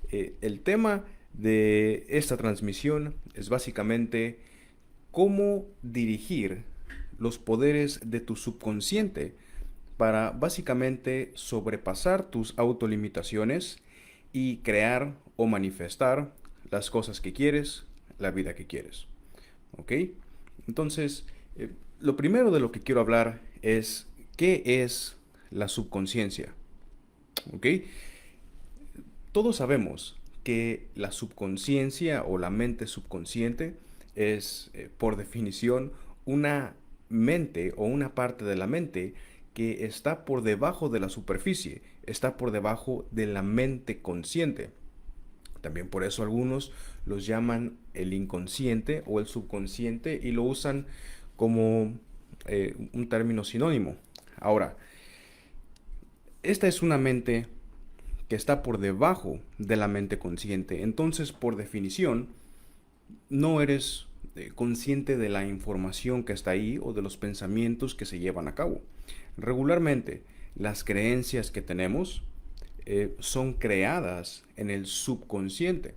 El tema de esta transmisión es básicamente cómo dirigir los poderes de tu subconsciente para básicamente sobrepasar tus autolimitaciones y crear o manifestar las cosas que quieres, la vida que quieres. ¿Ok? Entonces, lo primero de lo que quiero hablar es qué es la subconsciencia. ¿Ok? Todos sabemos que la subconsciencia o la mente subconsciente es, por definición, una mente o una parte de la mente que está por debajo de la superficie, está por debajo de la mente consciente. También por eso algunos los llaman el inconsciente o el subconsciente y lo usan como un término sinónimo. Ahora, esta es una mente que está por debajo de la mente consciente. Entonces, por definición, no eres consciente de la información que está ahí o de los pensamientos que se llevan a cabo. Regularmente, las creencias que tenemos son creadas en el subconsciente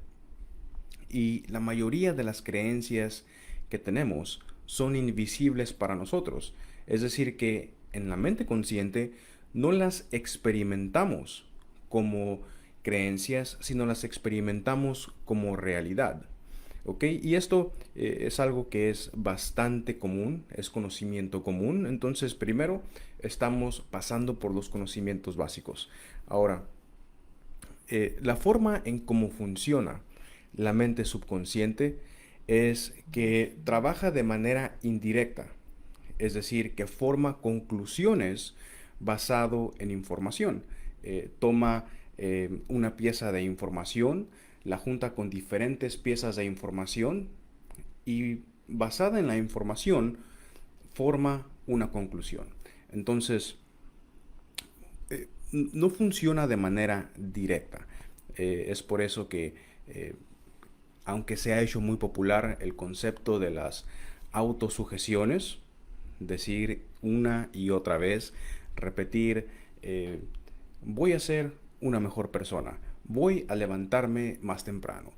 y la mayoría de las creencias que tenemos son invisibles para nosotros. Es decir, que en la mente consciente no las experimentamos como creencias, sino las experimentamos como realidad. ¿Ok? Y esto es algo que es bastante común, es conocimiento común. Entonces, primero estamos pasando por los conocimientos básicos. Ahora, la forma en cómo funciona la mente subconsciente es que trabaja de manera indirecta, es decir, que forma conclusiones basado en información. Toma una pieza de información, la junta con diferentes piezas de información y basada en la información forma una conclusión. Entonces, no funciona de manera directa. Es por eso que, aunque se ha hecho muy popular el concepto de las autosugestiones, decir una y otra vez, repetir, voy a ser una mejor persona, voy a levantarme más temprano,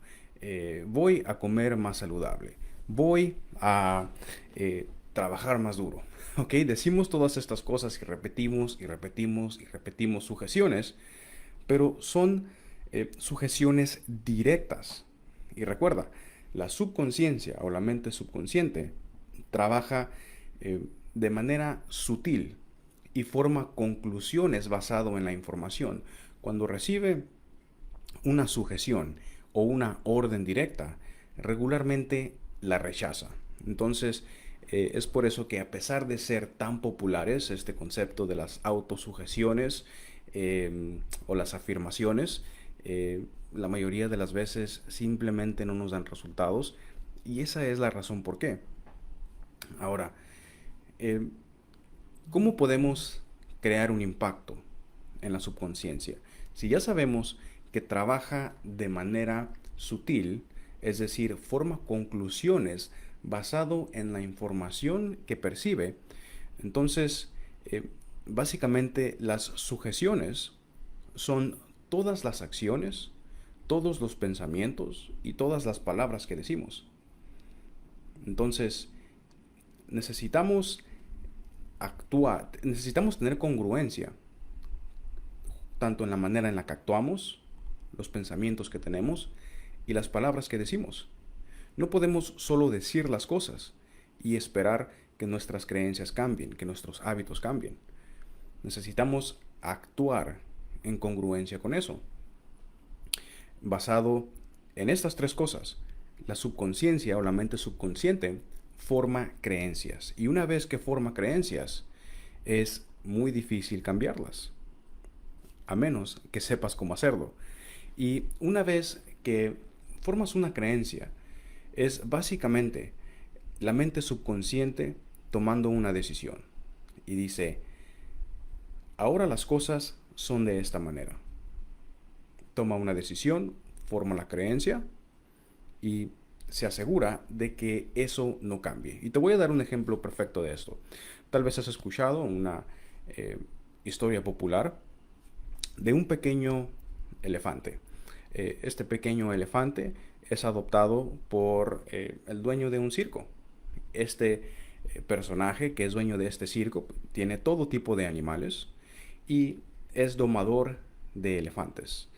voy a comer más saludable, voy a trabajar más duro. ¿Ok? Decimos todas estas cosas y repetimos y repetimos y repetimos sugestiones, pero son sugestiones directas. Y recuerda, la subconsciencia o la mente subconsciente trabaja de manera sutil y forma conclusiones basado en la información. Cuando recibe una sugestión o una orden directa, regularmente la rechaza. Entonces, es por eso que a pesar de ser tan populares este concepto de las autosugestiones o las afirmaciones, la mayoría de las veces simplemente no nos dan resultados y esa es la razón por qué. Ahora, eh, ¿cómo podemos crear un impacto en la subconsciencia? Si ya sabemos que trabaja de manera sutil, es decir, forma conclusiones basado en la información que percibe, entonces básicamente las sugestiones son todas las acciones, todos los pensamientos y todas las palabras que decimos. Entonces, necesitamos necesitamos tener congruencia, tanto en la manera en la que actuamos, los pensamientos que tenemos y las palabras que decimos. No podemos solo decir las cosas y esperar que nuestras creencias cambien, que nuestros hábitos cambien. Necesitamos actuar en congruencia con eso. Basado en estas tres cosas, la subconsciencia o la mente subconsciente forma creencias. Y una vez que forma creencias, es muy difícil cambiarlas, a menos que sepas cómo hacerlo. Y una vez que formas una creencia, es básicamente la mente subconsciente tomando una decisión. Y dice, ahora las cosas son de esta manera. Toma una decisión, forma la creencia y se asegura de que eso no cambie. Y te voy a dar un ejemplo perfecto de esto. Tal vez has escuchado una historia popular de un pequeño elefante. Este pequeño elefante es adoptado por el dueño de un circo. Este personaje que es dueño de este circo tiene todo tipo de animales y es domador de elefantes.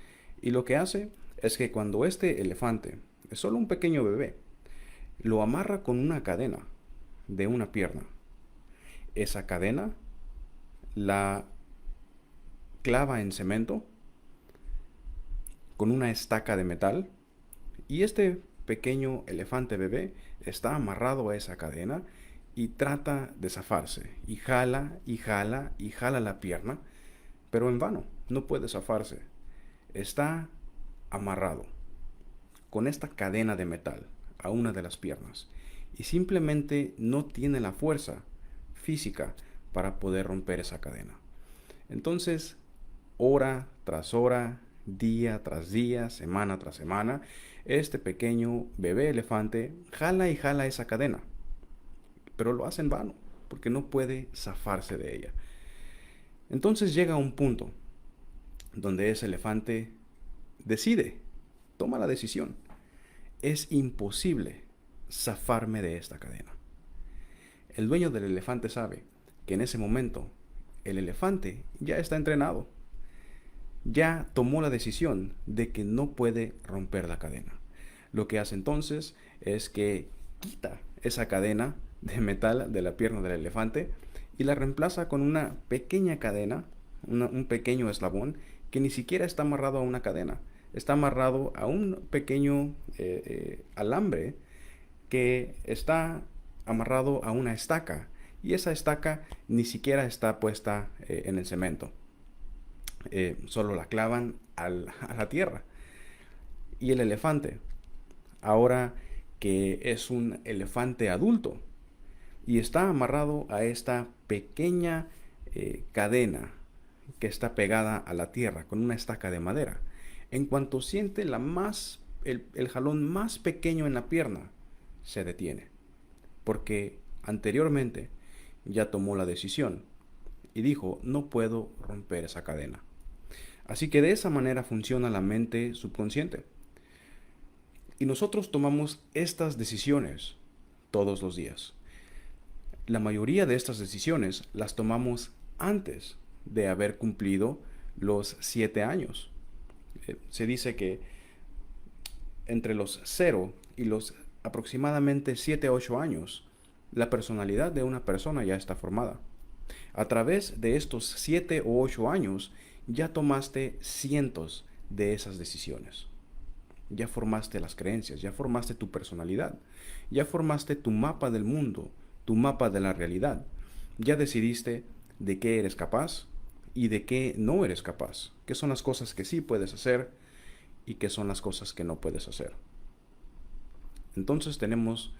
Y lo que hace es que cuando este elefante es solo un pequeño bebé, lo amarra con una cadena de una pierna. Esa cadena la clava en cemento con una estaca de metal y este pequeño elefante bebé está amarrado a esa cadena y trata de zafarse y jala y jala y jala la pierna, pero en vano, no puede zafarse. Está amarrado con esta cadena de metal a una de las piernas y simplemente no tiene la fuerza física para poder romper esa cadena. Entonces, hora tras hora, día tras día, semana tras semana, este pequeño bebé elefante jala y jala esa cadena, pero lo hace en vano porque no puede zafarse de ella. Entonces llega un punto donde ese elefante decide, toma la decisión. Es imposible zafarme de esta cadena. El dueño del elefante sabe que en ese momento el elefante ya está entrenado. Ya tomó la decisión de que no puede romper la cadena. Lo que hace entonces es que quita esa cadena de metal de la pierna del elefante y la reemplaza con una pequeña cadena, un pequeño eslabón que ni siquiera está amarrado a una cadena. Está amarrado a un pequeño alambre que está amarrado a una estaca y esa estaca ni siquiera está puesta en el cemento. Solo la clavan a la tierra. Y el elefante, ahora que es un elefante adulto y está amarrado a esta pequeña cadena que está pegada a la tierra con una estaca de madera, en cuanto siente el jalón más pequeño en la pierna, se detiene, porque anteriormente ya tomó la decisión y dijo, no puedo romper esa cadena. Así que de esa manera funciona la mente subconsciente. Y nosotros tomamos estas decisiones todos los días. La mayoría de estas decisiones las tomamos antes de haber cumplido los 7 años. Se dice que entre los 0 y los aproximadamente 7 a 8 años, la personalidad de una persona ya está formada. A través de estos 7 o 8 años, ya tomaste cientos de esas decisiones. Ya formaste las creencias, ya formaste tu personalidad, ya formaste tu mapa del mundo, tu mapa de la realidad. Ya decidiste de qué eres capaz y de qué no eres capaz, qué son las cosas que sí puedes hacer y qué son las cosas que no puedes hacer. Entonces tenemos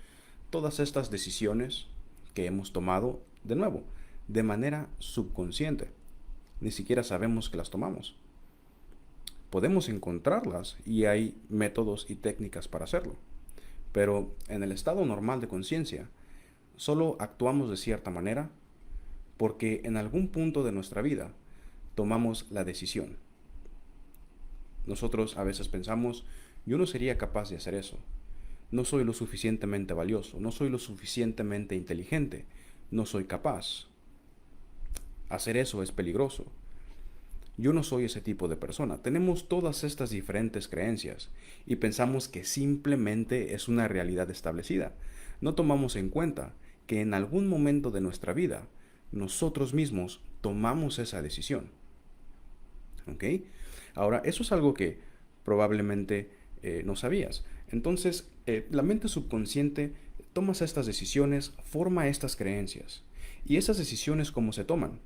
todas estas decisiones que hemos tomado, de nuevo, de manera subconsciente. Ni siquiera sabemos que las tomamos. Podemos encontrarlas y hay métodos y técnicas para hacerlo. Pero en el estado normal de conciencia, solo actuamos de cierta manera porque en algún punto de nuestra vida tomamos la decisión. Nosotros a veces pensamos, yo no sería capaz de hacer eso. No soy lo suficientemente valioso, no soy lo suficientemente inteligente, no soy capaz. Hacer eso es peligroso. Yo no soy ese tipo de persona. Tenemos todas estas diferentes creencias y pensamos que simplemente es una realidad establecida. No tomamos en cuenta que en algún momento de nuestra vida nosotros mismos tomamos esa decisión. ¿Ok? Ahora, eso es algo que probablemente no sabías. Entonces, la mente subconsciente toma estas decisiones, forma estas creencias. Y esas decisiones, ¿cómo se toman?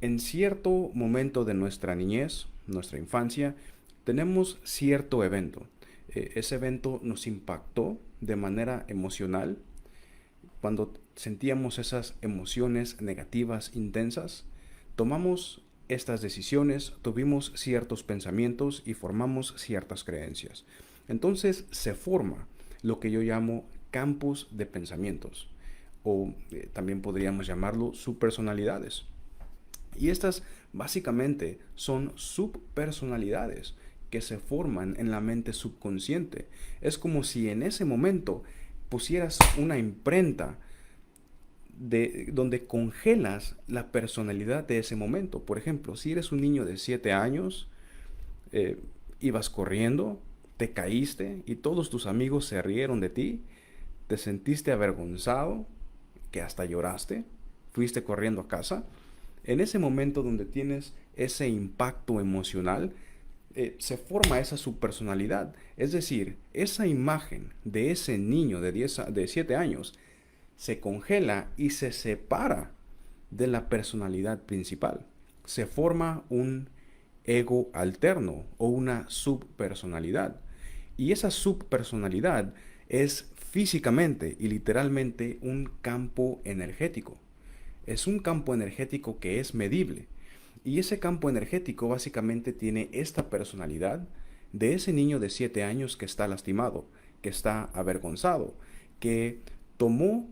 En cierto momento de nuestra niñez, nuestra infancia, tenemos cierto evento. Ese evento nos impactó de manera emocional. Cuando sentíamos esas emociones negativas intensas, tomamos estas decisiones, tuvimos ciertos pensamientos y formamos ciertas creencias. Entonces se forma lo que yo llamo campos de pensamientos, o también podríamos llamarlo subpersonalidades. Y estas básicamente son subpersonalidades que se forman en la mente subconsciente. Es como si en ese momento pusieras una imprenta donde congelas la personalidad de ese momento. Por ejemplo, si eres un niño de 7 años, eh, ibas corriendo, te caíste y todos tus amigos se rieron de ti, te sentiste avergonzado, que hasta lloraste, fuiste corriendo a casa. En ese momento donde tienes ese impacto emocional, se forma esa subpersonalidad. Es decir, esa imagen de ese niño de 7 años se congela y se separa de la personalidad principal. Se forma un ego alterno o una subpersonalidad. Y esa subpersonalidad es físicamente y literalmente un campo energético. Es un campo energético que es medible. Y ese campo energético básicamente tiene esta personalidad de ese niño de 7 años que está lastimado, que está avergonzado, que tomó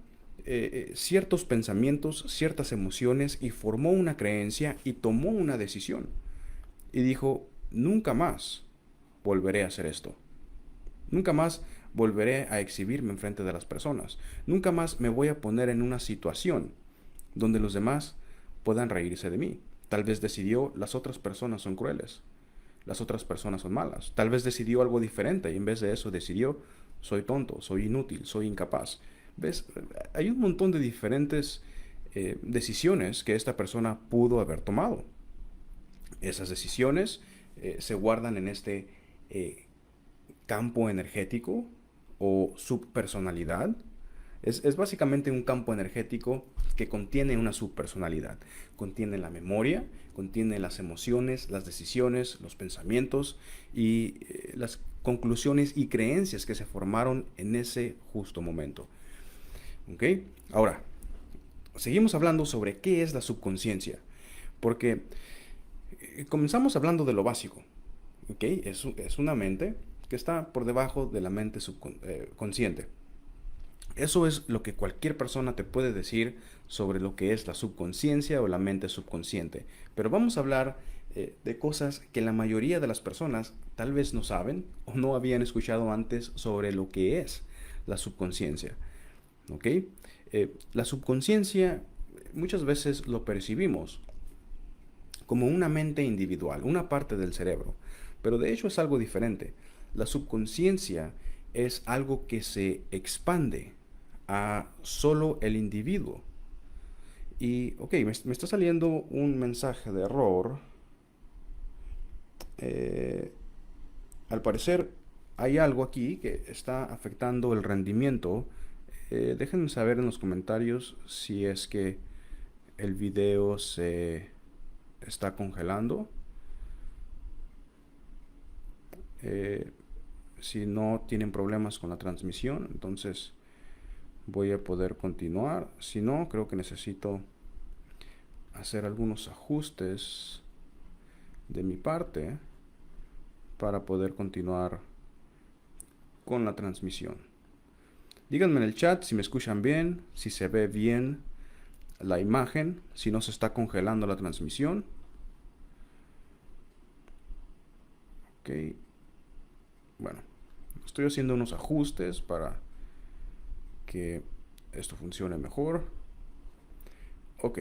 ciertos pensamientos, ciertas emociones y formó una creencia y tomó una decisión. Y dijo, nunca más volveré a hacer esto. Nunca más volveré a exhibirme enfrente de las personas. Nunca más me voy a poner en una situación donde los demás puedan reírse de mí. Tal vez decidió, las otras personas son crueles. Las otras personas son malas. Tal vez decidió algo diferente y en vez de eso decidió, soy tonto, soy inútil, soy incapaz. ¿Ves? Hay un montón de diferentes decisiones que esta persona pudo haber tomado. Esas decisiones se guardan en este campo energético o subpersonalidad. Es básicamente un campo energético que contiene una subpersonalidad. Contiene la memoria, contiene las emociones, las decisiones, los pensamientos y las conclusiones y creencias que se formaron en ese justo momento. ¿Ok? Ahora, seguimos hablando sobre qué es la subconsciencia. Porque comenzamos hablando de lo básico. ¿Ok? Es una mente que está por debajo de la mente subconsciente. Eso es lo que cualquier persona te puede decir sobre lo que es la subconsciencia o la mente subconsciente. Pero vamos a hablar de cosas que la mayoría de las personas tal vez no saben o no habían escuchado antes sobre lo que es la subconsciencia. ¿Ok? La subconsciencia muchas veces lo percibimos como una mente individual, una parte del cerebro. Pero de hecho es algo diferente. La subconsciencia es algo que se expande a solo el individuo. Y, ok, me está saliendo un mensaje de error. Al parecer hay algo aquí que está afectando el rendimiento. Déjenme saber en los comentarios si es que el video se está congelando. Si no tienen problemas con la transmisión, entonces voy a poder continuar. Si no, creo que necesito hacer algunos ajustes de mi parte para poder continuar con la transmisión. Díganme en el chat si me escuchan bien, si se ve bien la imagen, si no se está congelando la transmisión. Ok. Bueno, estoy haciendo unos ajustes para que esto funcione mejor. Ok,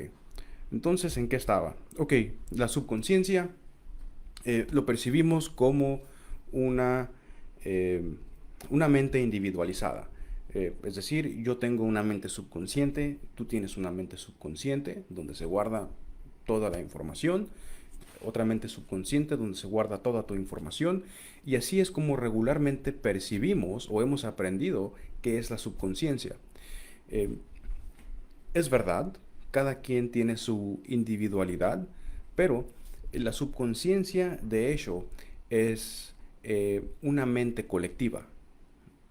entonces, ¿en qué estaba? Ok, la subconsciencia lo percibimos como una, una mente individualizada. Es decir, yo tengo una mente subconsciente, tú tienes una mente subconsciente donde se guarda toda la información, otra mente subconsciente donde se guarda toda tu información, y así es como regularmente percibimos o hemos aprendido qué es la subconsciencia. Es verdad, cada quien tiene su individualidad, pero la subconsciencia de hecho es una mente colectiva.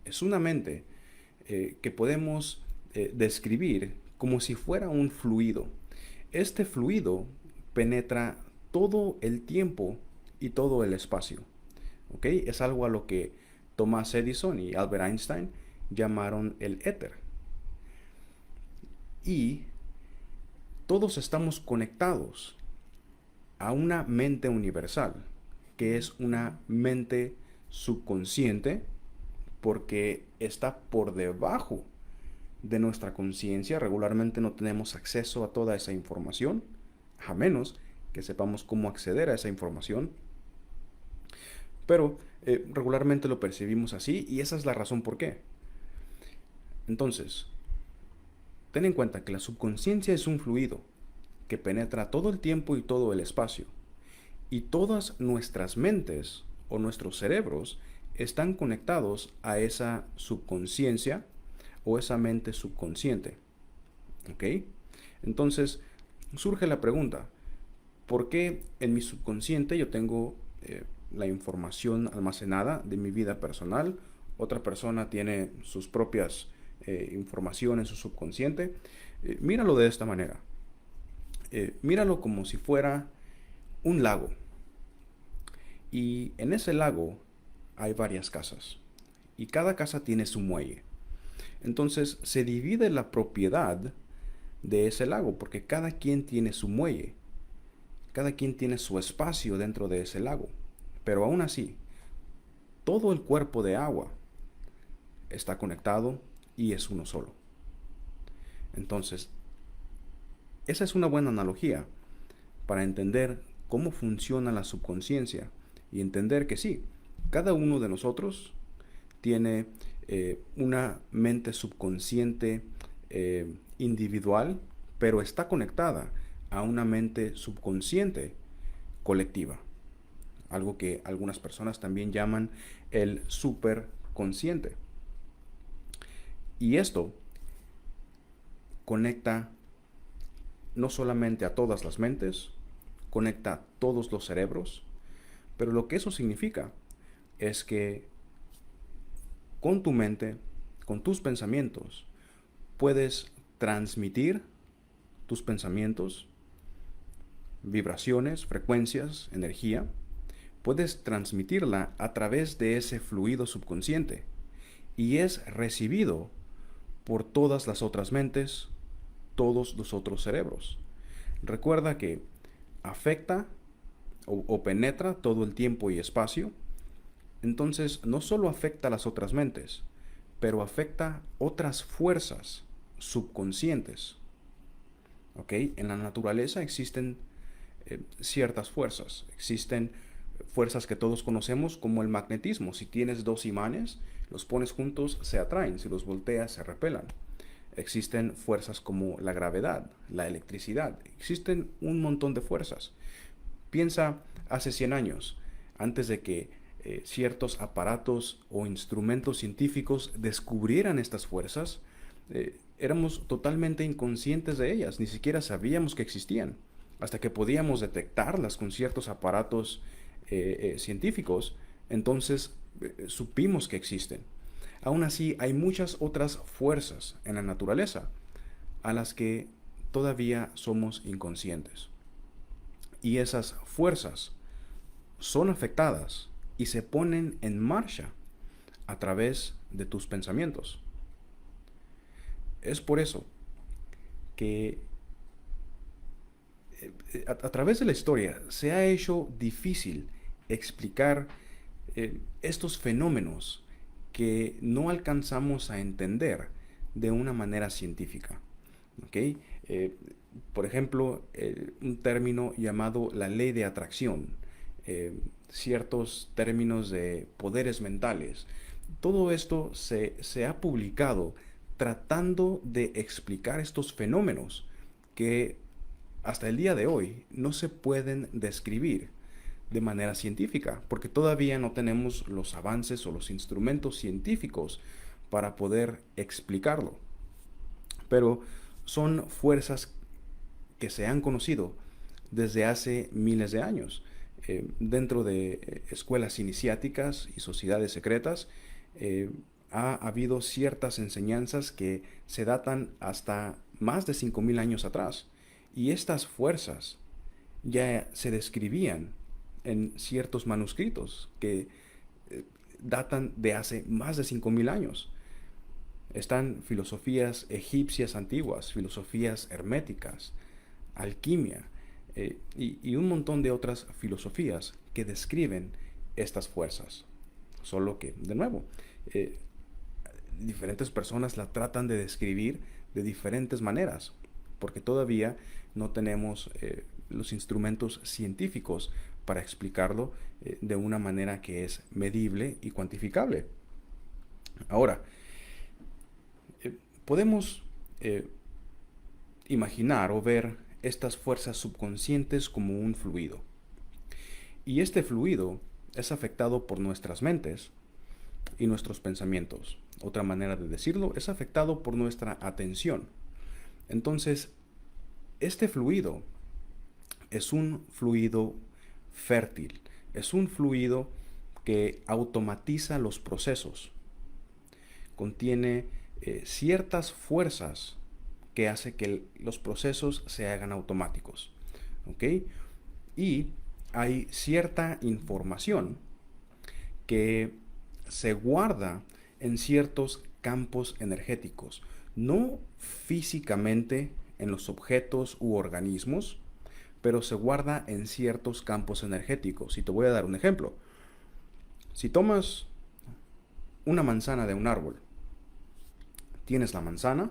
Es una mente que podemos describir como si fuera un fluido. Este fluido penetra todo el tiempo y todo el espacio. ¿Ok? Es algo a lo que Thomas Edison y Albert Einstein llamaron el éter. Y todos estamos conectados a una mente universal, que es una mente subconsciente porque está por debajo de nuestra conciencia. Regularmente no tenemos acceso a toda esa información, a menos que sepamos cómo acceder a esa información. Pero regularmente lo percibimos así y esa es la razón por qué. Entonces, ten en cuenta que la subconsciencia es un fluido que penetra todo el tiempo y todo el espacio. Y todas nuestras mentes o nuestros cerebros están conectados a esa subconsciencia o esa mente subconsciente. ¿Ok? Entonces, surge la pregunta, ¿por qué en mi subconsciente yo tengo la información almacenada de mi vida personal? Otra persona tiene sus propias información en su subconsciente. Míralo de esta manera. Míralo como si fuera un lago. Y en ese lago hay varias casas. Y cada casa tiene su muelle. Entonces se divide la propiedad de ese lago porque cada quien tiene su muelle. Cada quien tiene su espacio dentro de ese lago. Pero aún así, todo el cuerpo de agua está conectado y es uno solo. Entonces, esa es una buena analogía para entender cómo funciona la subconsciencia y entender que sí, cada uno de nosotros tiene una mente subconsciente individual, pero está conectada a una mente subconsciente colectiva, algo que algunas personas también llaman el superconsciente. Y esto conecta no solamente a todas las mentes, conecta a todos los cerebros, pero lo que eso significa es que con tu mente, con tus pensamientos, puedes transmitir tus pensamientos, vibraciones, frecuencias, energía, puedes transmitirla a través de ese fluido subconsciente y es recibido por todas las otras mentes, todos los otros cerebros. Recuerda que afecta o penetra todo el tiempo y espacio. Entonces no solo afecta a las otras mentes, pero afecta otras fuerzas subconscientes. ¿Ok? En la naturaleza existen ciertas fuerzas. Existen fuerzas que todos conocemos como el magnetismo. Si tienes dos imanes, los pones juntos, se atraen. Si los volteas, se repelan. Existen fuerzas como la gravedad, la electricidad. Existen un montón de fuerzas. Piensa hace 100 años, antes de que ciertos aparatos o instrumentos científicos descubrieran estas fuerzas, éramos totalmente inconscientes de ellas, ni siquiera sabíamos que existían, hasta que podíamos detectarlas con ciertos aparatos científicos, entonces supimos que existen. Aún así, hay muchas otras fuerzas en la naturaleza a las que todavía somos inconscientes. Y esas fuerzas son afectadas y se ponen en marcha a través de tus pensamientos. Es por eso que a través de la historia se ha hecho difícil explicar estos fenómenos que no alcanzamos a entender de una manera científica. ¿Okay? Por ejemplo, un término llamado la ley de atracción, ciertos términos de poderes mentales. Todo esto se ha publicado tratando de explicar estos fenómenos que hasta el día de hoy no se pueden describir de manera científica, porque todavía no tenemos los avances o los instrumentos científicos para poder explicarlo. Pero son fuerzas que se han conocido desde hace miles de años. Dentro de escuelas iniciáticas y sociedades secretas, ha habido ciertas enseñanzas que se datan hasta más de 5000 años atrás. Y estas fuerzas ya se describían en ciertos manuscritos que datan de hace más de 5000 años. Están filosofías egipcias antiguas, filosofías herméticas, alquimia y un montón de otras filosofías que describen estas fuerzas. Solo que, de nuevo, diferentes personas la tratan de describir de diferentes maneras, porque todavía no tenemos los instrumentos científicos para explicarlo de una manera que es medible y cuantificable. Ahora, podemos imaginar o ver estas fuerzas subconscientes como un fluido. Y este fluido es afectado por nuestras mentes y nuestros pensamientos. Otra manera de decirlo, es afectado por nuestra atención. Entonces, este fluido es un fluido fértil, es un fluido que automatiza los procesos. Contiene ciertas fuerzas que hace que los procesos se hagan automáticos. ¿Ok? Y hay cierta información que se guarda en ciertos campos energéticos, no físicamente en los objetos u organismos, pero se guarda en ciertos campos energéticos. Y te voy a dar un ejemplo. Si tomas una manzana de un árbol, tienes la manzana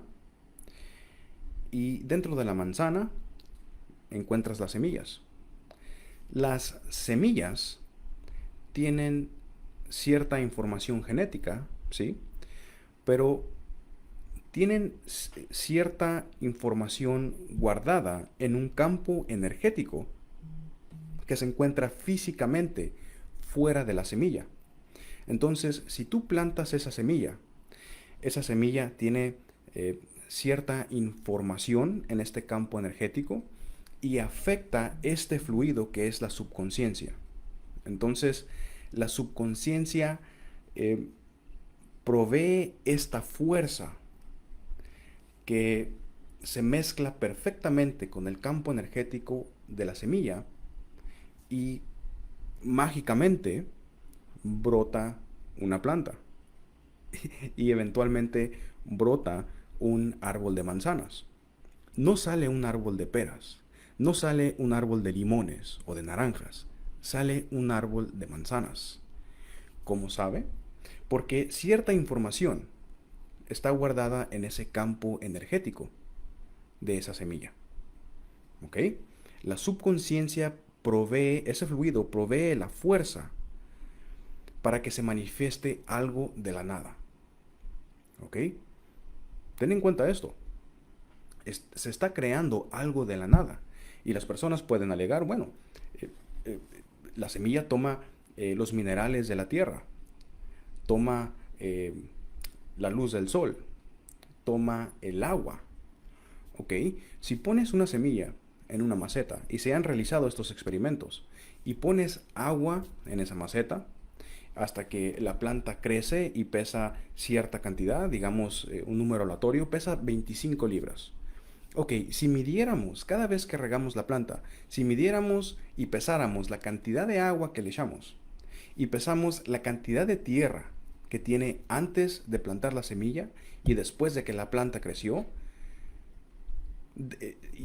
y dentro de la manzana encuentras las semillas. Las semillas tienen cierta información genética, ¿sí? Pero tienen cierta información guardada en un campo energético que se encuentra físicamente fuera de la semilla. Entonces, si tú plantas esa semilla tiene cierta información en este campo energético y afecta este fluido que es la subconsciencia. Entonces, la subconsciencia provee esta fuerza que se mezcla perfectamente con el campo energético de la semilla y mágicamente brota una planta y eventualmente brota un árbol de manzanas. No sale un árbol de peras, no sale un árbol de limones o de naranjas, sale un árbol de manzanas. ¿Cómo sabe? Porque cierta información está guardada en ese campo energético de esa semilla. ¿Ok? La subconsciencia provee, ese fluido provee la fuerza para que se manifieste algo de la nada. ¿Ok? Ten en cuenta esto. Se está creando algo de la nada. Y las personas pueden alegar, bueno, la semilla toma los minerales de la tierra, toma la luz del sol, toma el agua. ¿Ok? Si pones una semilla en una maceta, y se han realizado estos experimentos, y pones agua en esa maceta, hasta que la planta crece y pesa cierta cantidad, digamos un número aleatorio, pesa 25 libras. Ok, si midiéramos cada vez que regamos la planta, si midiéramos y pesáramos la cantidad de agua que le echamos, y pesamos la cantidad de tierra que tiene antes de plantar la semilla y después de que la planta creció,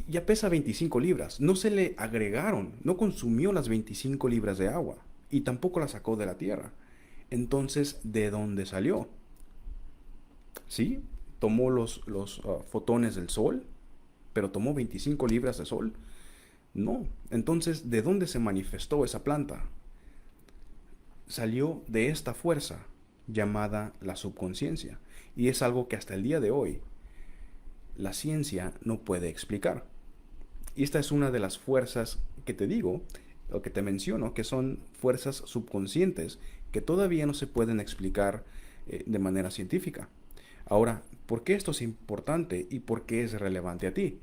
ya pesa 25 libras. No se le agregaron, no consumió las 25 libras de agua y tampoco la sacó de la tierra. Entonces, ¿de dónde salió? ¿Sí? Tomó los fotones del sol, pero tomó 25 libras de sol. No. Entonces, ¿de dónde se manifestó esa planta? Salió de esta fuerza llamada la subconsciencia. Y es algo que hasta el día de hoy la ciencia no puede explicar. Y esta es una de las fuerzas que te digo, o que te menciono, que son fuerzas subconscientes que todavía no se pueden explicar de manera científica. Ahora, ¿por qué esto es importante y por qué es relevante a ti?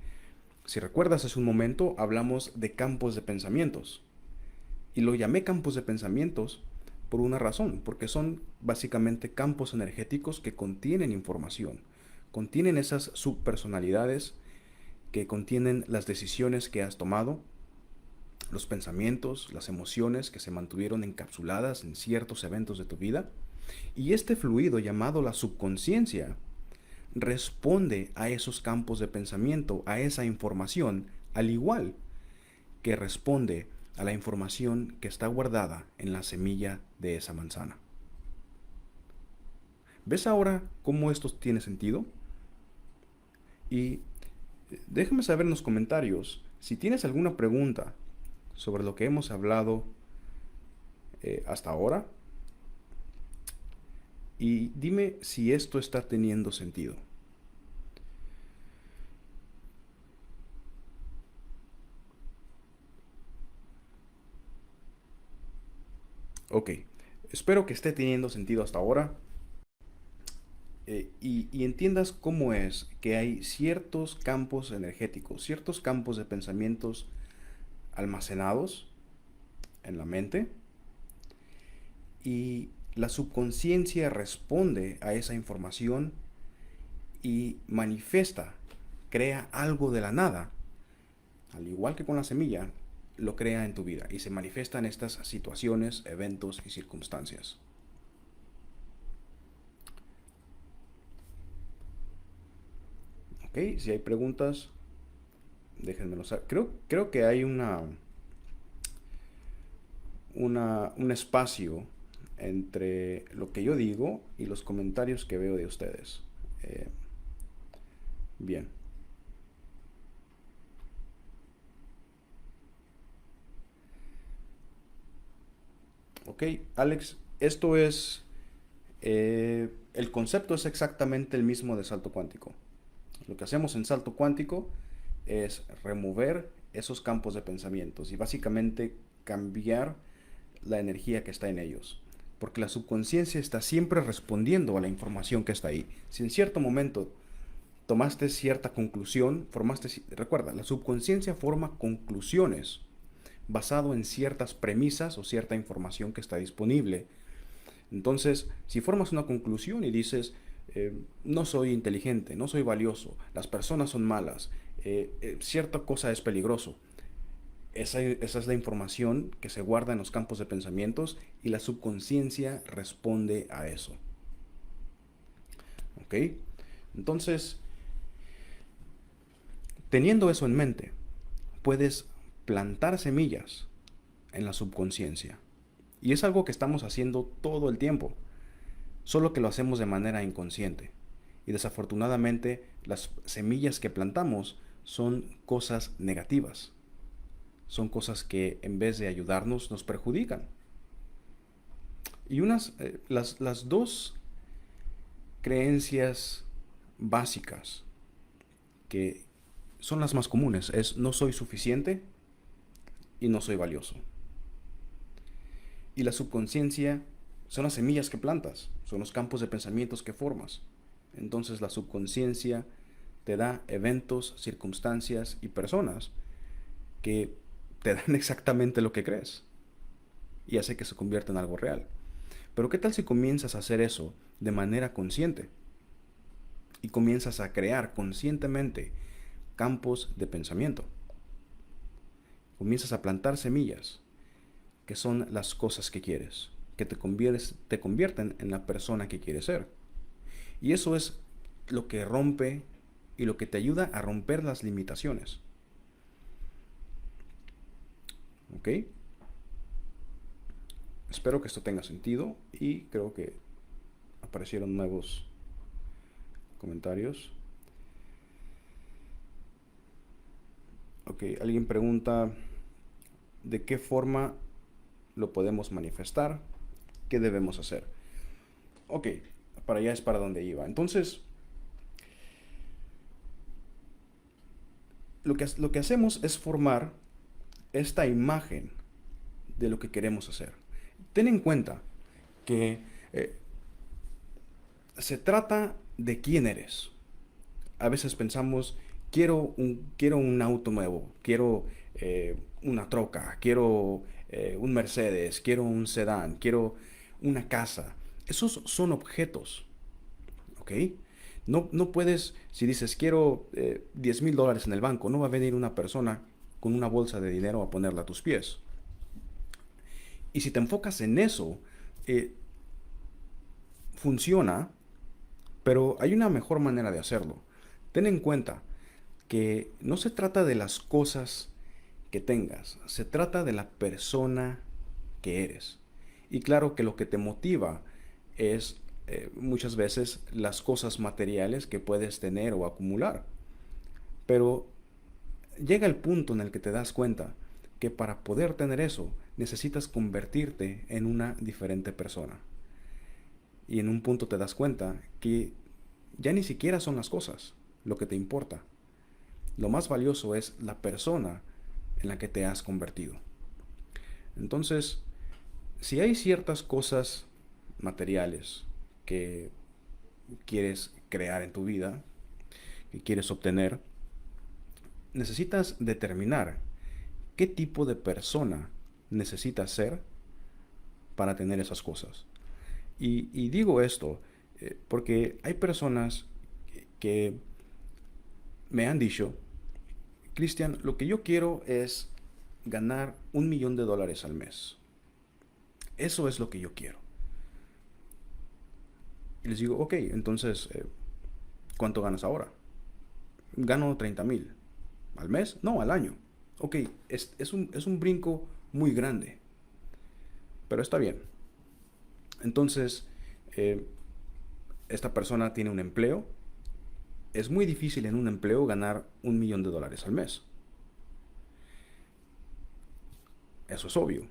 Si recuerdas, hace un momento hablamos de campos de pensamientos. Y lo llamé campos de pensamientos por una razón, porque son básicamente campos energéticos que contienen información, contienen esas subpersonalidades, que contienen las decisiones que has tomado, los pensamientos, las emociones que se mantuvieron encapsuladas en ciertos eventos de tu vida. Y este fluido llamado la subconsciencia responde a esos campos de pensamiento, a esa información, al igual que responde a la información que está guardada en la semilla de esa manzana. ¿Ves ahora cómo esto tiene sentido? Y déjame saber en los comentarios si tienes alguna pregunta sobre lo que hemos hablado hasta ahora. Y dime si esto está teniendo sentido. Ok, espero que esté teniendo sentido hasta ahora. Y entiendas cómo es que hay ciertos campos energéticos, ciertos campos de pensamientos almacenados en la mente, y la subconsciencia responde a esa información y manifiesta, crea algo de la nada, al igual que con la semilla, lo crea en tu vida y se manifiesta en estas situaciones, eventos y circunstancias. Ok, si hay preguntas, déjenmelo saber. Creo que hay un espacio entre lo que yo digo y los comentarios que veo de ustedes. Eh, bien. Ok, Alex, esto es... el concepto es exactamente el mismo de salto cuántico. Lo que hacemos en salto cuántico es remover esos campos de pensamientos y básicamente cambiar la energía que está en ellos. Porque la subconsciencia está siempre respondiendo a la información que está ahí. Si en cierto momento tomaste cierta conclusión, recuerda, la subconsciencia forma conclusiones basado en ciertas premisas o cierta información que está disponible. Entonces, si formas una conclusión y dices, no soy inteligente, no soy valioso, las personas son malas, cierta cosa es peligroso, esa es la información que se guarda en los campos de pensamientos y la subconsciencia responde a eso. ¿Ok? Entonces, teniendo eso en mente, puedes plantar semillas en la subconsciencia. Y es algo que estamos haciendo todo el tiempo, solo que lo hacemos de manera inconsciente. Y desafortunadamente, las semillas que plantamos son cosas negativas. Son cosas que en vez de ayudarnos nos perjudican. Y las dos creencias básicas que son las más comunes es no soy suficiente y no soy valioso. Y la subconsciencia son las semillas que plantas, son los campos de pensamientos que formas. Entonces la subconsciencia te da eventos, circunstancias y personas que te dan exactamente lo que crees y hace que se convierta en algo real. Pero ¿qué tal si comienzas a hacer eso de manera consciente? Y comienzas a crear conscientemente campos de pensamiento. Comienzas a plantar semillas que son las cosas que quieres, que te convierten en la persona que quieres ser. Y eso es lo que rompe y lo que te ayuda a romper las limitaciones. ¿Ok? Espero que esto tenga sentido y creo que aparecieron nuevos comentarios. Ok, alguien pregunta de qué forma lo podemos manifestar, qué debemos hacer. Ok, para allá es para donde iba. Entonces, lo que hacemos es formar esta imagen de lo que queremos hacer. Ten en cuenta que se trata de quién eres. A veces pensamos, quiero un auto nuevo, quiero una troca, quiero un Mercedes, quiero un sedán, quiero una casa. Esos son objetos, ¿ok? No puedes, si dices, quiero $10,000 en el banco, no va a venir una persona con una bolsa de dinero a ponerla a tus pies. Y si te enfocas en eso, funciona, pero hay una mejor manera de hacerlo. Ten en cuenta que no se trata de las cosas que tengas, se trata de la persona que eres. Y claro que lo que te motiva es muchas veces las cosas materiales que puedes tener o acumular. Pero llega el punto en el que te das cuenta que para poder tener eso necesitas convertirte en una diferente persona. Y en un punto te das cuenta que ya ni siquiera son las cosas lo que te importa. Lo más valioso es la persona en la que te has convertido. Entonces, si hay ciertas cosas materiales que quieres crear en tu vida, que quieres obtener, necesitas determinar qué tipo de persona necesitas ser para tener esas cosas. Y digo esto porque hay personas que me han dicho, Cristian, lo que yo quiero es ganar $1,000,000 al mes. Eso es lo que yo quiero. Y les digo, ok, entonces, ¿cuánto ganas ahora? Gano 30,000. ¿Al mes? No, al año. Ok, es un brinco muy grande, pero está bien. Entonces, eh, esta persona tiene un empleo. Es muy difícil en un empleo ganar $1,000,000 al mes. Eso es obvio.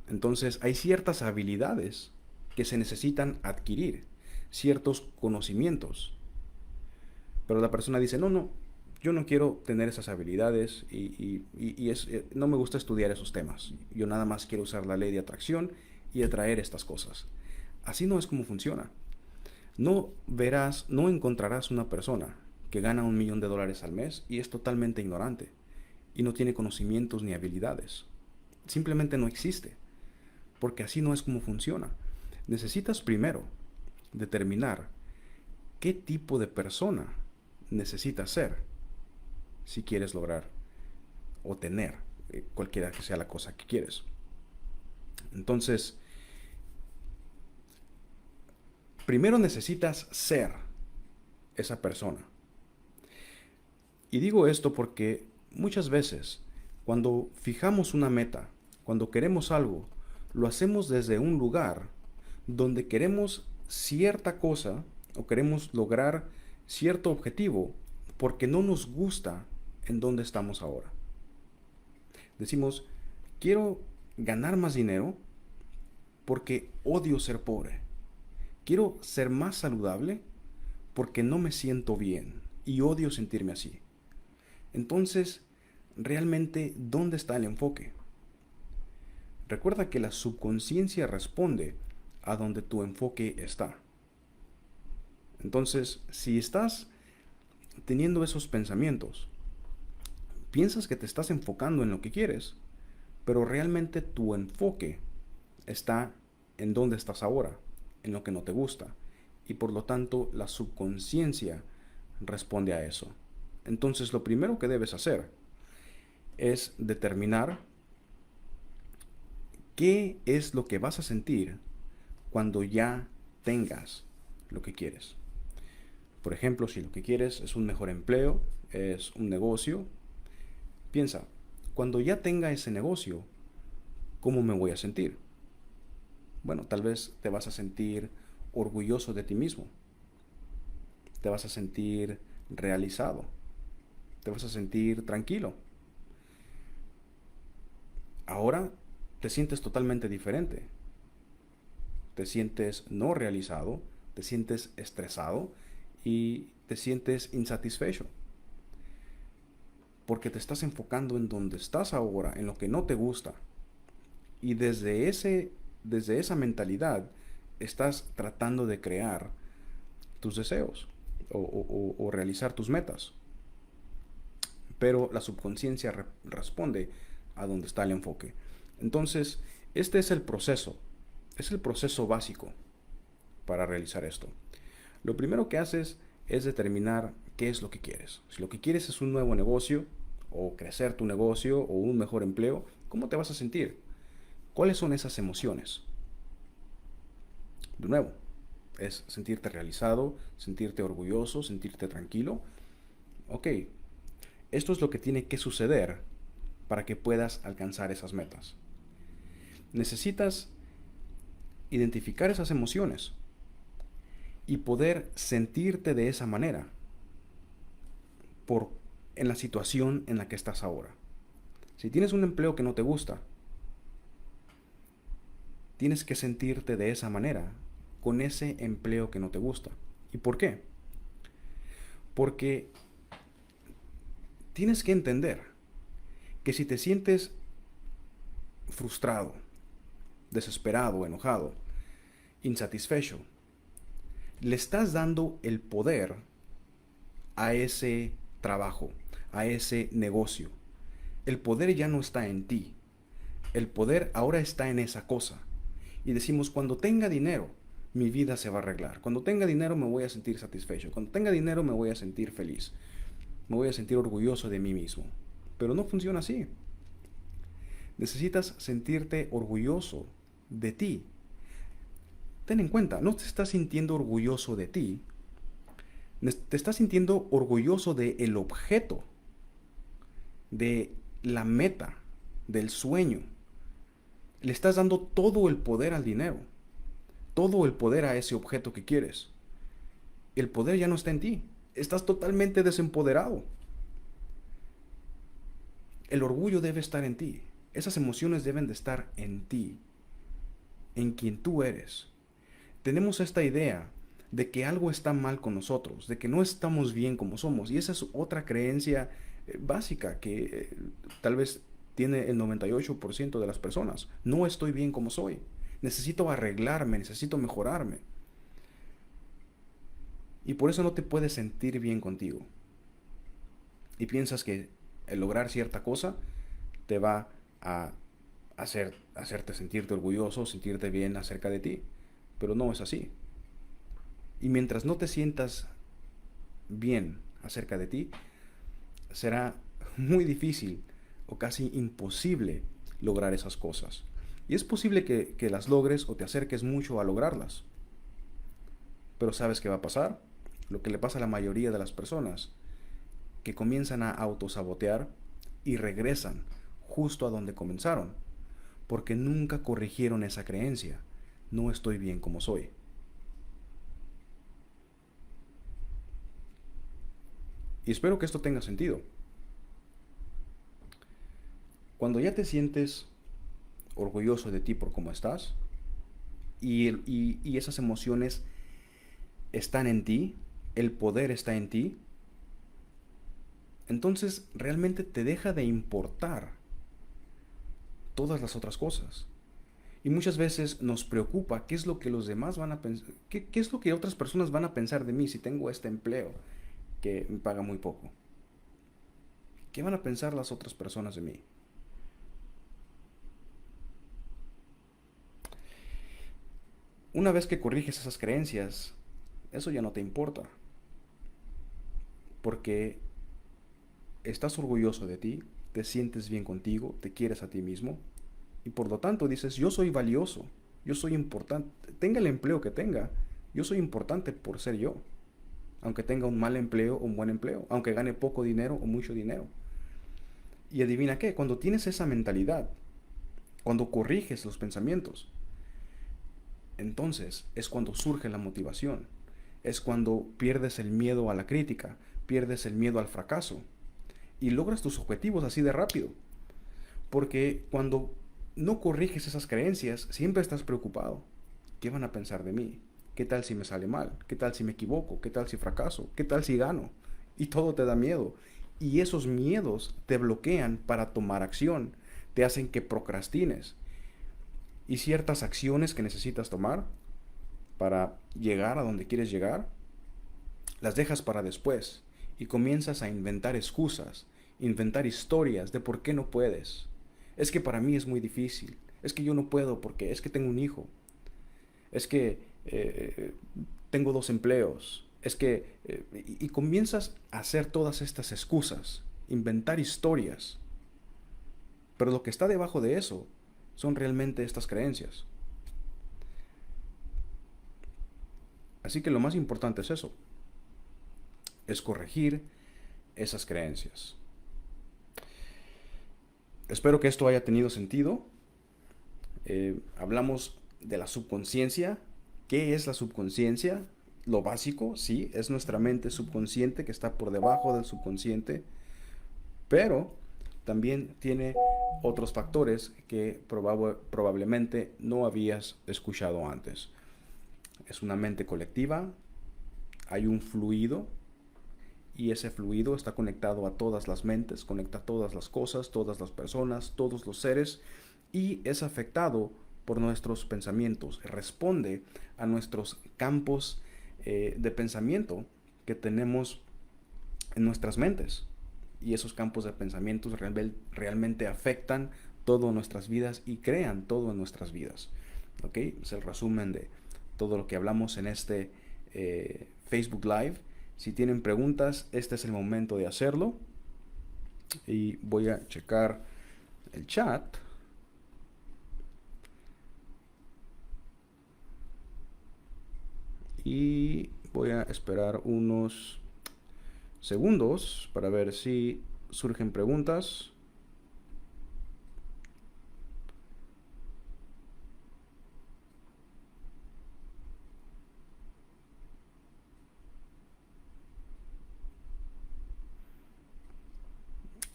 Entonces, hay ciertas habilidades que se necesitan adquirir, ciertos conocimientos. Pero la persona dice, no, no, yo no quiero tener esas habilidades no me gusta estudiar esos temas. Yo nada más quiero usar la ley de atracción y atraer estas cosas. Así no es como funciona. No encontrarás una persona que gana $1,000,000 al mes y es totalmente ignorante y no tiene conocimientos ni habilidades. Simplemente no existe, porque así no es como funciona. Necesitas primero determinar qué tipo de persona necesitas ser si quieres lograr o tener cualquiera que sea la cosa que quieres. Entonces, primero necesitas ser esa persona. Y digo esto porque muchas veces cuando fijamos una meta, cuando queremos algo, lo hacemos desde un lugar donde queremos cierta cosa o queremos lograr cierto objetivo porque no nos gusta en donde estamos ahora. Decimos, quiero ganar más dinero porque odio ser pobre. Quiero ser más saludable porque no me siento bien y odio sentirme así. Entonces, realmente, ¿dónde está el enfoque? Recuerda que la subconsciencia responde a donde tu enfoque está. Entonces, si estás teniendo esos pensamientos, piensas que te estás enfocando en lo que quieres, pero realmente tu enfoque está en donde estás ahora, en lo que no te gusta, y por lo tanto la subconsciencia responde a eso. Entonces, lo primero que debes hacer es determinar qué es lo que vas a sentir cuando ya tengas lo que quieres. Por ejemplo, si lo que quieres es un mejor empleo, es un negocio, piensa, cuando ya tenga ese negocio, ¿cómo me voy a sentir? Bueno, tal vez te vas a sentir orgulloso de ti mismo, te vas a sentir realizado, te vas a sentir tranquilo. Ahora te sientes totalmente diferente. Te sientes no realizado, te sientes estresado y te sientes insatisfecho. Porque te estás enfocando en donde estás ahora, en lo que no te gusta. Y desde esa mentalidad estás tratando de crear tus deseos o realizar tus metas. Pero la subconsciencia responde a donde está el enfoque. Entonces, este es el proceso básico para realizar esto. Lo primero que haces es determinar qué es lo que quieres. Si lo que quieres es un nuevo negocio, o crecer tu negocio, o un mejor empleo, ¿cómo te vas a sentir? ¿Cuáles son esas emociones? De nuevo, es sentirte realizado, sentirte orgulloso, sentirte tranquilo. Ok, esto es lo que tiene que suceder para que puedas alcanzar esas metas. Necesitas identificar esas emociones y poder sentirte de esa manera en la situación en la que estás ahora. Si tienes un empleo que no te gusta, tienes que sentirte de esa manera con ese empleo que no te gusta. ¿Y por qué? Porque tienes que entender que si te sientes frustrado, desesperado, enojado, insatisfecho, le estás dando el poder a ese trabajo, a ese negocio. El poder ya no está en ti. El poder ahora está en esa cosa. Y decimos, cuando tenga dinero, mi vida se va a arreglar. Cuando tenga dinero me voy a sentir satisfecho. Cuando tenga dinero me voy a sentir feliz. Me voy a sentir orgulloso de mí mismo. Pero no funciona así. Necesitas sentirte orgulloso de ti. Ten en cuenta, no te estás sintiendo orgulloso de ti. Te estás sintiendo orgulloso del objeto, de la meta, del sueño. Le estás dando todo el poder al dinero, todo el poder a ese objeto que quieres. El poder ya no está en ti. Estás totalmente desempoderado. El orgullo debe estar en ti. Esas emociones deben de estar en ti, en quien tú eres. Tenemos esta idea de que algo está mal con nosotros, de que no estamos bien como somos. Y esa es otra creencia básica que tal vez tiene el 98% de las personas. No estoy bien como soy. Necesito arreglarme, necesito mejorarme. Y por eso no te puedes sentir bien contigo. Y piensas que el lograr cierta cosa te va a hacerte sentirte orgulloso, sentirte bien acerca de ti. Pero no es así. Y mientras no te sientas bien acerca de ti, será muy difícil o casi imposible lograr esas cosas. Y es posible que las logres o te acerques mucho a lograrlas. Pero ¿sabes qué va a pasar? Lo que le pasa a la mayoría de las personas, que comienzan a autosabotear y regresan justo a donde comenzaron, porque nunca corrigieron esa creencia. No estoy bien como soy. Y espero que esto tenga sentido. Cuando ya te sientes orgulloso de ti por cómo estás y esas emociones están en ti, el poder está en ti, entonces realmente te deja de importar todas las otras cosas. Y muchas veces nos preocupa qué es lo que los demás van a pensar, qué es lo que otras personas van a pensar de mí si tengo este empleo que me paga muy poco. ¿Qué van a pensar las otras personas de mí? Una vez que corriges esas creencias, eso ya no te importa, porque estás orgulloso de ti, te sientes bien contigo, te quieres a ti mismo, y por lo tanto dices, yo soy valioso, yo soy importante, tenga el empleo que tenga, yo soy importante por ser yo, aunque tenga un mal empleo o un buen empleo, aunque gane poco dinero o mucho dinero. Y adivina qué, cuando tienes esa mentalidad, cuando corriges los pensamientos, entonces es cuando surge la motivación, es cuando pierdes el miedo a la crítica, pierdes el miedo al fracaso y logras tus objetivos así de rápido. Porque cuando no corriges esas creencias, siempre estás preocupado. ¿Qué van a pensar de mí? ¿Qué tal si me sale mal? ¿Qué tal si me equivoco? ¿Qué tal si fracaso? ¿Qué tal si gano? Y todo te da miedo. Y esos miedos te bloquean para tomar acción, te hacen que procrastines. Y ciertas acciones que necesitas tomar para llegar a donde quieres llegar, las dejas para después y comienzas a inventar excusas, inventar historias de por qué no puedes. Es que para mí es muy difícil, es que yo no puedo porque es que tengo un hijo, es que tengo 2 empleos, es que... y comienzas a hacer todas estas excusas, inventar historias. Pero lo que está debajo de eso son realmente estas creencias. Así que lo más importante es eso, es corregir esas creencias. Espero que esto haya tenido sentido. Hablamos de la subconsciencia. ¿Qué es la subconsciencia? Lo básico, sí, es nuestra mente subconsciente que está por debajo del subconsciente, pero también tiene otros factores que probablemente no habías escuchado antes. Es una mente colectiva, hay un fluido y ese fluido está conectado a todas las mentes, conecta a todas las cosas, todas las personas, todos los seres y es afectado por nuestros pensamientos, responde a nuestros campos de pensamiento que tenemos en nuestras mentes. Y esos campos de pensamientos realmente afectan todo nuestras vidas y crean todo en nuestras vidas. ¿Ok? Es el resumen de todo lo que hablamos en este Facebook Live. Si tienen preguntas, este es el momento de hacerlo. Y voy a checar el chat. Y voy a esperar unos segundos para ver si surgen preguntas.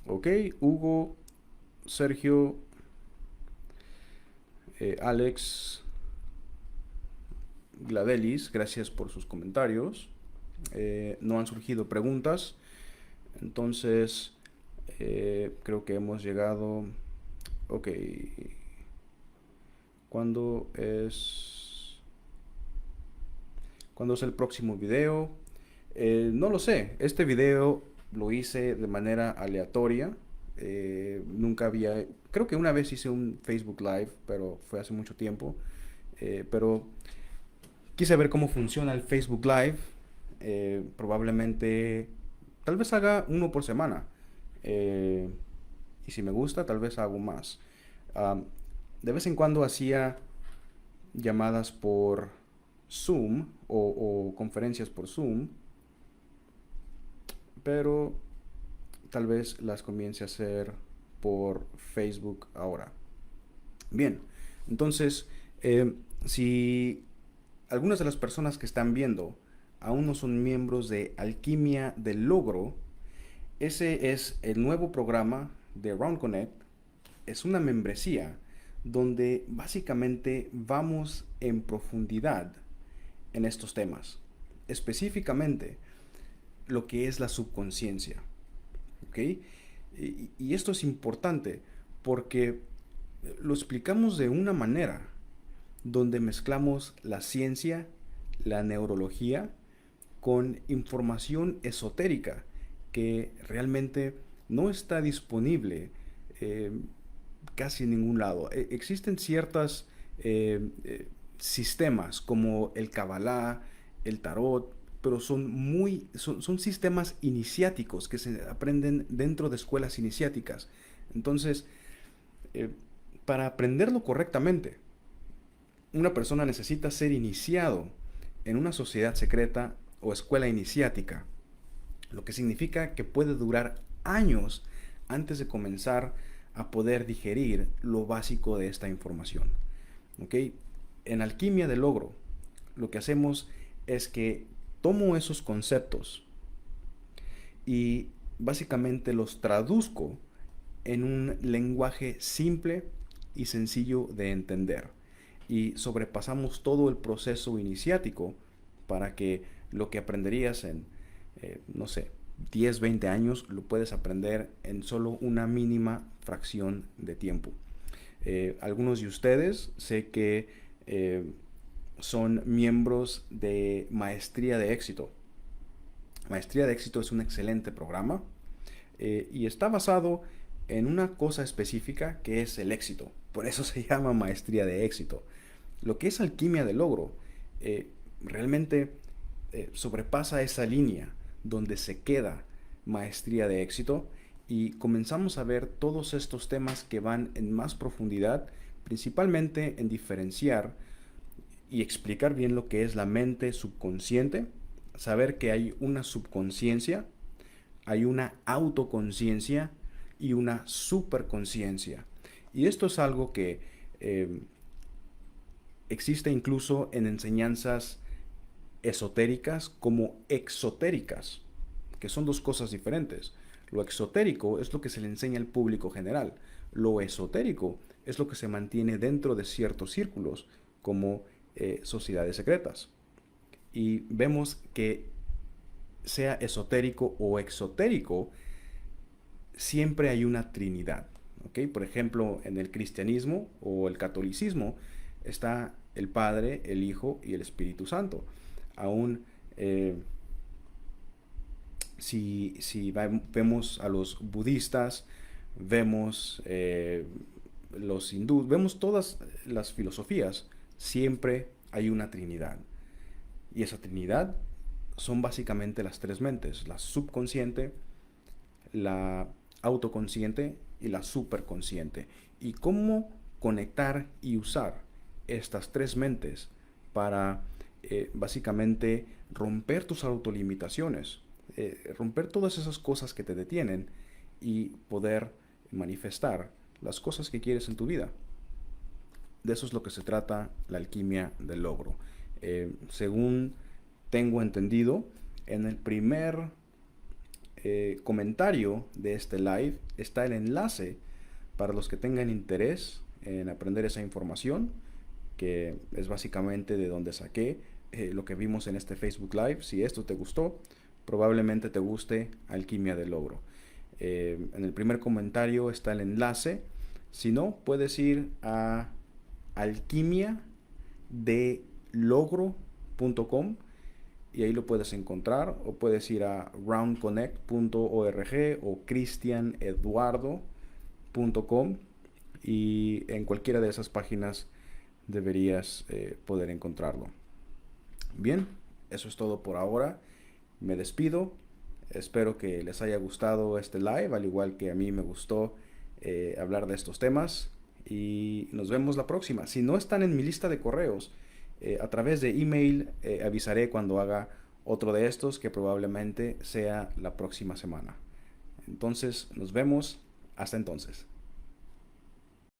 Ok, Hugo, Sergio, Alex, Gladelis, gracias por sus comentarios. No han surgido preguntas, entonces creo que hemos llegado. Ok, ¿cuándo es el próximo video? No lo sé. Este video lo hice de manera aleatoria. Nunca había. Creo que una vez hice un Facebook Live, pero fue hace mucho tiempo. Pero quise ver cómo funciona el Facebook Live. Probablemente. Tal vez haga uno por semana. Y si me gusta, tal vez hago más. De vez en cuando hacía llamadas por Zoom o conferencias por Zoom, pero tal vez las comience a hacer por Facebook ahora. Bien, entonces, si algunas de las personas que están viendo aún no son miembros de Alquimia del Logro, ese es el nuevo programa de Round Connect. Es una membresía donde básicamente vamos en profundidad en estos temas. Específicamente lo que es la subconsciencia. ¿Ok? Y esto es importante porque lo explicamos de una manera donde mezclamos la ciencia, la neurología, con información esotérica que realmente no está disponible casi en ningún lado. Existen ciertos sistemas como el Kabbalah, el Tarot, pero son sistemas iniciáticos que se aprenden dentro de escuelas iniciáticas. Entonces, eh, para aprenderlo correctamente, una persona necesita ser iniciado en una sociedad secreta o escuela iniciática, lo que significa que puede durar años antes de comenzar a poder digerir lo básico de esta información. ¿Ok? En Alquimia del Logro, lo que hacemos es que tomo esos conceptos y básicamente los traduzco en un lenguaje simple y sencillo de entender. Y sobrepasamos todo el proceso iniciático para que lo que aprenderías en, no sé, 10, 20 años, lo puedes aprender en solo una mínima fracción de tiempo. Algunos de ustedes sé que son miembros de Maestría de Éxito. Maestría de Éxito es un excelente programa y está basado en una cosa específica que es el éxito. Por eso se llama Maestría de Éxito. Lo que es Alquimia del Logro realmente sobrepasa esa línea donde se queda Maestría de Éxito y comenzamos a ver todos estos temas que van en más profundidad, principalmente en diferenciar y explicar bien lo que es la mente subconsciente, saber que hay una subconsciencia, hay una autoconciencia y una superconciencia. Y esto es algo que existe incluso en enseñanzas esotéricas como exotéricas, que son dos cosas diferentes. Lo exotérico es lo que se le enseña al público general. Lo esotérico es lo que se mantiene dentro de ciertos círculos, como sociedades secretas. Y vemos que sea esotérico o exotérico, siempre hay una trinidad. ¿Okay? Por ejemplo, en el cristianismo o el catolicismo está el Padre, el Hijo y el Espíritu Santo. Aún si vemos a los budistas, vemos los hindúes, vemos todas las filosofías, siempre hay una trinidad. Y esa trinidad son básicamente las tres mentes: la subconsciente, la autoconsciente y la superconsciente. Y cómo conectar y usar estas tres mentes para básicamente romper tus autolimitaciones, romper todas esas cosas que te detienen y poder manifestar las cosas que quieres en tu vida. De eso es lo que se trata la alquimia del logro. Según tengo entendido, en el primer comentario de este live está el enlace para los que tengan interés en aprender esa información, que es básicamente de donde saqué lo que vimos en este Facebook Live. Si esto te gustó, probablemente te guste Alquimia del Logro. En el primer comentario está el enlace. Si no, puedes ir a alquimiadelogro.com y ahí lo puedes encontrar, o puedes ir a roundconnect.org o cristianeduardo.com, y en cualquiera de esas páginas deberías poder encontrarlo. Bien, eso es todo por ahora. Me despido. Espero que les haya gustado este live, al igual que a mí me gustó hablar de estos temas. Y nos vemos la próxima. Si no están en mi lista de correos, a través de email avisaré cuando haga otro de estos, que probablemente sea la próxima semana. Entonces, nos vemos. Hasta entonces.